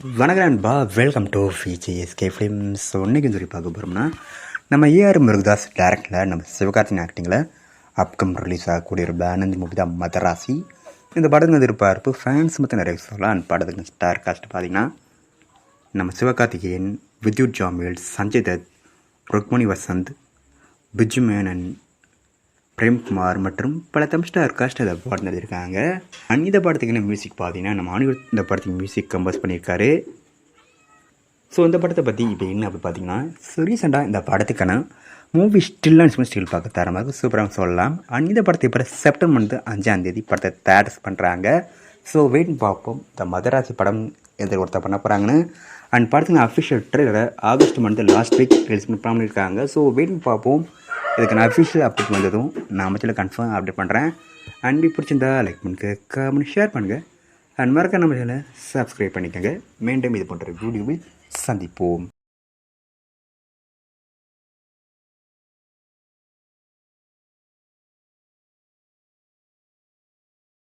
வணக்கம் நண்பா, welcome to VJSK films. இன்றைக்கி சொல்லி பார்க்க போகிறோம்னா, நம்ம ஏஆர் முருகதாஸ் டேரக்டில் நம்ம சிவகார்த்திகேயன் ஆக்டிங்கில் அப்கம் ரிலீஸ் ஆகக்கூடிய ஒரு பேனந்தி மூவி தான் மதராசி. இந்த படத்துக்கு எதிர்பார்ப்பு ஃபேன்ஸ் மட்டும் நிறைய சொல்லலாம். அந்த படத்துக்கு ஸ்டார் காஸ்ட் பார்த்திங்கன்னா நம்ம சிவகார்த்திகேயன், வித்யுத் ஜாமில், சஞ்சய் தத், ருக்மணி வசந்த், பிஜு மேனன், பிரேம்குமார் மற்றும் பல ஸ்டார் காஸ்ட் அதை பாட்டு எழுதியிருக்காங்க. அண்ட் இந்த படத்துக்கு என்ன மியூசிக் பார்த்தீங்கன்னா நம்ம அனிருத் இந்த படத்துக்கு மியூசிக் கம்போஸ் பண்ணியிருக்காரு. ஸோ இந்த படத்தை பற்றி இப்போ என்ன அப்படி பார்த்தீங்கன்னா, ரீசெண்டாக இந்த படத்துக்கான மூவி ஸ்டில் அண்ட் ஸ்டில் பார்க்க தர மாதிரி சூப்பராக சொல்லலாம். அண்ட் இந்த படத்தை இப்போ செப்டம்பர் மந்த் 5 படத்தை தேட்டர்ஸ் பண்ணுறாங்க. ஸோ வெயிட் பார்ப்போம் இந்த மதராசி படம் ஒருத்தர் பண்ண போகிறாங்கன்னு. அண்ட் படத்துக்கு அஃபிஷியல் ட்ரெய்லரை August month last week release பண்ணியிருக்காங்க. ஸோ வெயிட் பார்ப்போம். இதுக்கு நான் அஃபிஷியல் அப்டேட் வந்ததும் நான் மச்சத்தில் கன்ஃபார்ம் அப்டேட் பண்ணுறேன். அண்ட் பிடிச்சிருந்தா லைக் பண்ணுங்க, கமெண்ட், ஷேர் பண்ணுங்கள். அண்ட் மறக்க நம்ம சேனலை சப்ஸ்கிரைப் பண்ணிக்கோங்க. மீண்டும் இது போன்ற வீடியோவில் சந்திப்போம்.